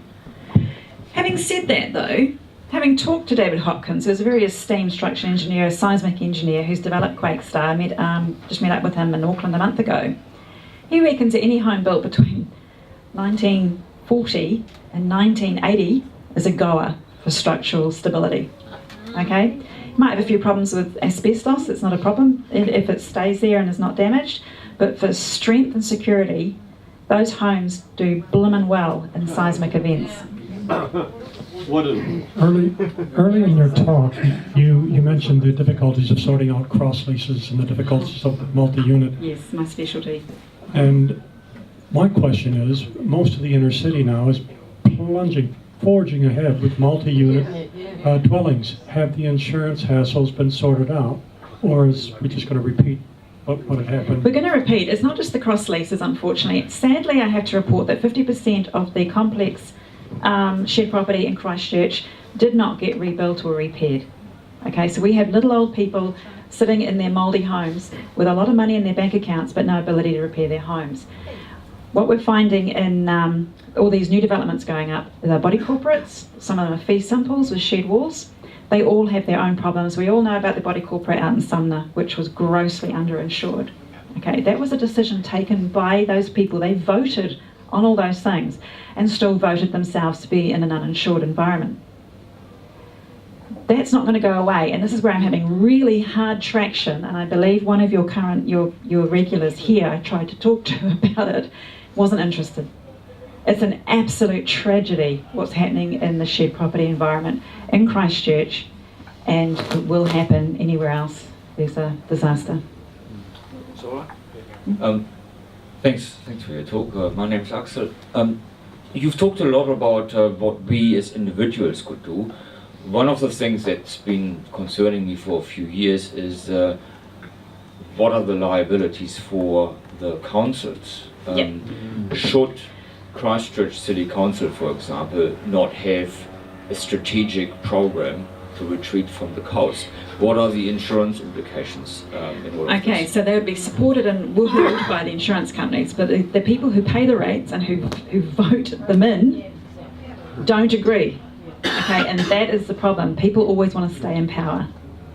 Having said that, though, having talked to David Hopkins, who's a very esteemed structural engineer, a seismic engineer who's developed Quakestar, just met up with him in Auckland a month ago. He reckons that any home built between 1940 and 1980 is a goer for structural stability. Okay? You might have a few problems with asbestos, it's not a problem if it stays there and is not damaged, but for strength and security, those homes do blimmin' well in seismic events. Early in your talk, you mentioned the difficulties of sorting out cross leases and the difficulties of multi-unit. Yes, my specialty. And my question is, most of the inner city now is forging ahead with multi-unit dwellings. Have the insurance hassles been sorted out, or is we just going to repeat what had happened? We're going to repeat. It's not just the cross leases, unfortunately. Sadly, I have to report that 50% of the complex shared property in Christchurch did not get rebuilt or repaired. Okay, so we have little old people sitting in their mouldy homes with a lot of money in their bank accounts but no ability to repair their homes. What we're finding in all these new developments going up, the body corporates, some of them are fee simples with shed walls. They all have their own problems. We all know about the body corporate out in Sumner, which was grossly underinsured. Okay, that was a decision taken by those people. They voted on all those things and still voted themselves to be in an uninsured environment. That's not going to go away, and this is where I'm having really hard traction, and I believe one of your regulars here I tried to talk to about it, wasn't interested. It's an absolute tragedy what's happening in the shared property environment in Christchurch, and it will happen anywhere else there's a disaster. Thanks for your talk. My name's Axel. You've talked a lot about what we as individuals could do. One of the things that's been concerning me for a few years is what are the liabilities for the councils? Should Christchurch City Council, for example, not have a strategic program to retreat from the coast? What are the insurance implications in all of Okay, this? so they would be supported and woohooed by the insurance companies, but the people who pay the rates and who vote them in don't agree. Okay, and that is the problem. People always want to stay in power.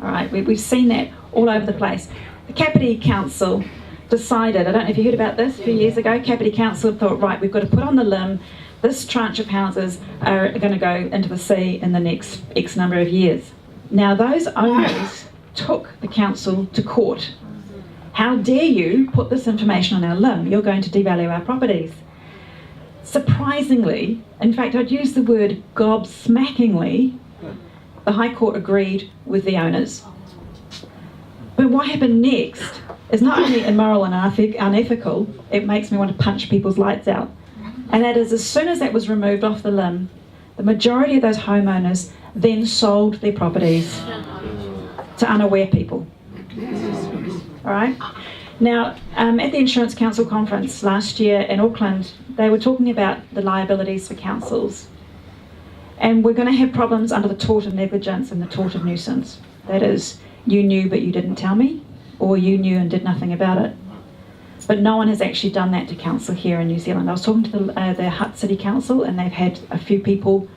All right, we've seen that all over the place. The Kapiti Council decided, I don't know if you heard about this a few years ago, Kapiti Council thought, right, we've got to put on the limb, this tranche of houses are going to go into the sea in the next X number of years. Now those owners took the council to court. How dare you put this information on our limb? You're going to devalue our properties. Surprisingly, in fact I'd use the word gobsmackingly, the High Court agreed with the owners. But what happened next is not only immoral and unethical, it makes me want to punch people's lights out. And that is, as soon as that was removed off the limb, the majority of those homeowners then sold their properties to unaware people. All right? Now, at the Insurance Council conference last year in Auckland, they were talking about the liabilities for councils. And we're going to have problems under the tort of negligence and the tort of nuisance. That is, you knew but you didn't tell me, or you knew and did nothing about it. But no one has actually done that to council here in New Zealand. I was talking to the Hutt City Council, and they've had a few people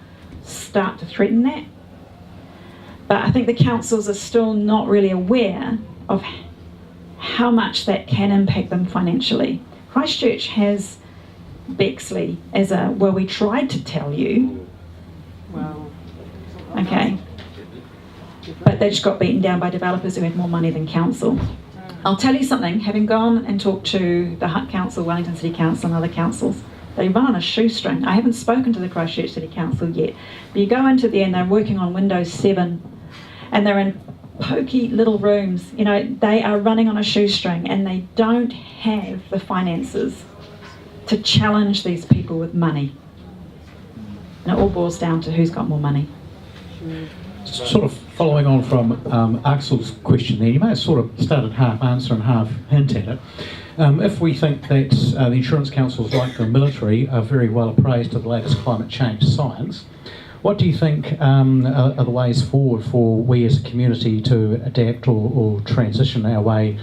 start to threaten that. But I think the councils are still not really aware of how much that can impact them financially. Christchurch has Bexley as a, well, we tried to tell you. Well, okay. But they just got beaten down by developers who had more money than council. I'll tell you something, having gone and talked to the Hutt Council, Wellington City Council and other councils, they run on a shoestring. I haven't spoken to the Christchurch City Council yet, but you go into there and they're working on Windows 7 and they're in pokey little rooms. You know, they are running on a shoestring and they don't have the finances to challenge these people with money. And it all boils down to who's got more money. Sort of following on from Axel's question there, you may have sort of started half answer and half hint at it. If we think that the insurance councils, like the military, are very well appraised to the latest climate change science, what do you think are the ways forward for we as a community to adapt or transition our way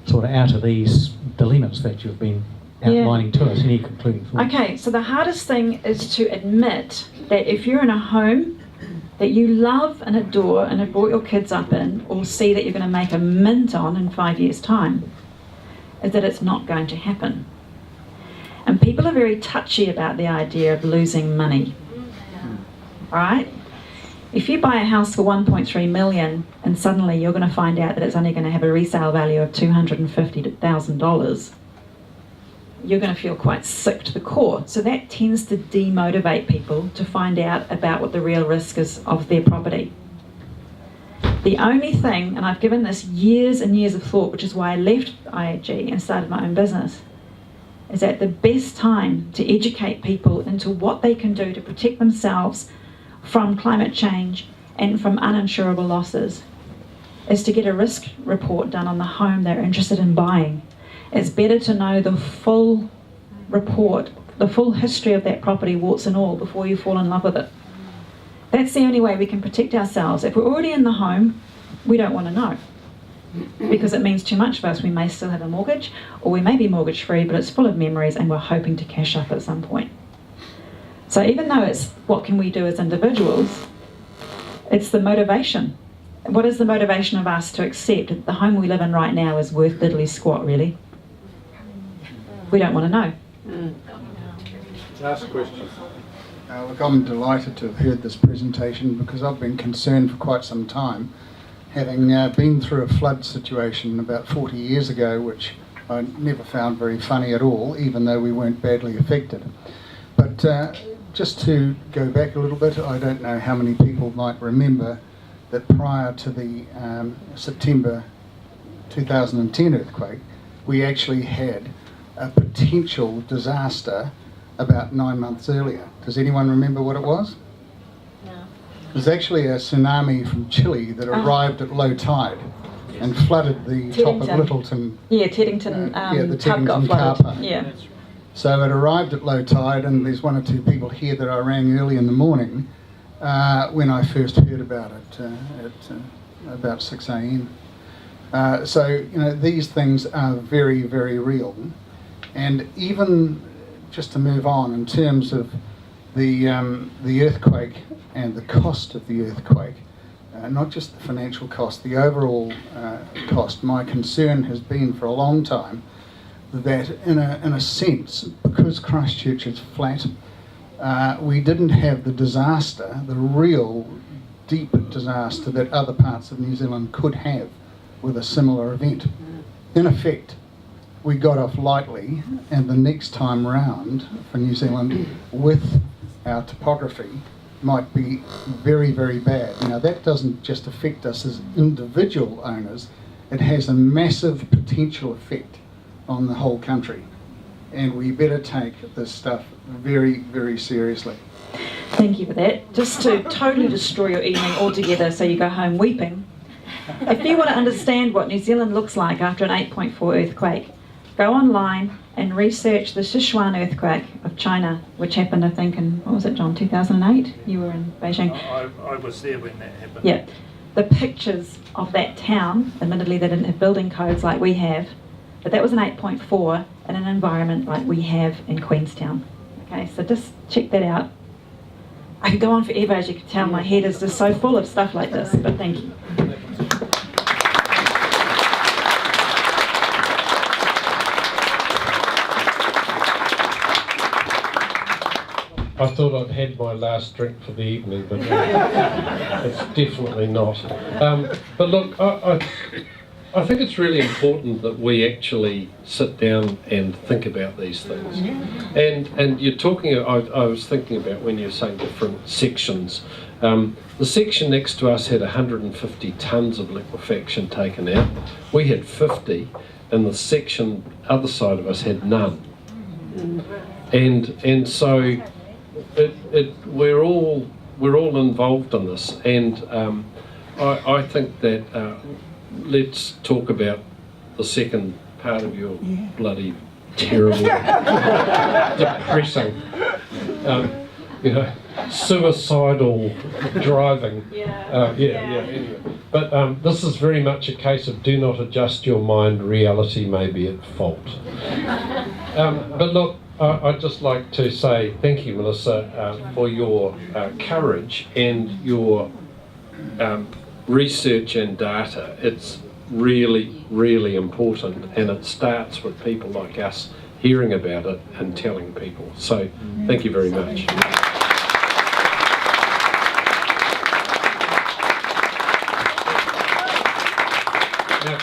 sort of out of these dilemmas that you've been outlining to us? Any concluding thoughts? Okay, so the hardest thing is to admit that if you're in a home that you love and adore and have brought your kids up in, or see that you're going to make a mint on in 5 years' time, is that it's not going to happen. And people are very touchy about the idea of losing money. Right? If you buy a house for 1.3 million and suddenly you're going to find out that it's only going to have a resale value of $250,000, you're going to feel quite sick to the core. So that tends to demotivate people to find out about what the real risk is of their property. The only thing, and I've given this years and years of thought, which is why I left IAG and started my own business, is that the best time to educate people into what they can do to protect themselves from climate change and from uninsurable losses is to get a risk report done on the home they're interested in buying. It's better to know the full report, the full history of that property, warts and all, before you fall in love with it. That's the only way we can protect ourselves. If we're already in the home, we don't want to know, because it means too much for us. We may still have a mortgage, or we may be mortgage free, but it's full of memories and we're hoping to cash up at some point. So even though it's what can we do as individuals, it's the motivation. What is the motivation of us to accept that the home we live in right now is worth diddly squat, really? We don't want to know. Last question. Look, I'm delighted to have heard this presentation because I've been concerned for quite some time, having been through a flood situation about 40 years ago, which I never found very funny at all, even though we weren't badly affected. But just to go back a little bit, I don't know how many people might remember that prior to the September 2010 earthquake, we actually had a potential disaster about 9 months earlier. Does anyone remember what it was? No. It was actually a tsunami from Chile that arrived at low tide and flooded the top of Littleton. Yeah, Teddington. The Teddington car park. Yeah. So it arrived at low tide, and there's one or two people here that I rang early in the morning when I first heard about it at about 6 a.m. So, you know, these things are very, very real. And even just to move on in terms of the earthquake and the cost of the earthquake, not just the financial cost, the overall cost, my concern has been for a long time that in a sense, because Christchurch is flat, we didn't have the disaster, the real deep disaster that other parts of New Zealand could have with a similar event. In effect, we got off lightly, and the next time round for New Zealand with our topography might be very, very bad. Now that doesn't just affect us as individual owners, it has a massive potential effect on the whole country. And we better take this stuff very, very seriously. Thank you for that. Just to totally destroy your evening altogether so you go home weeping, if you want to understand what New Zealand looks like after an 8.4 earthquake, go online and research the Sichuan earthquake of China, which happened, I think, in, what was it, John, 2008? You were in Beijing. I was there when that happened. Yeah. The pictures of that town, admittedly they didn't have building codes like we have, but that was an 8.4 in an environment like we have in Queenstown. Okay, so just check that out. I could go on forever, as you can tell. My head is just so full of stuff like this, but thank you. I thought I'd had my last drink for the evening, but it's definitely not. But look, I think it's really important that we actually sit down and think about these things. And you're talking, I was thinking about when you're saying different sections. The section next to us had 150 tonnes of liquefaction taken out. We had 50, and the section other side of us had none. And so we're all involved in this, and I think that let's talk about the second part of your bloody terrible, depressing, suicidal driving. Anyway. But this is very much a case of do not adjust your mind, reality may be at fault. But look, I'd just like to say thank you, Melissa, for your courage and your research and data. It's really, really important, and it starts with people like us hearing about it and telling people. So thank you very much.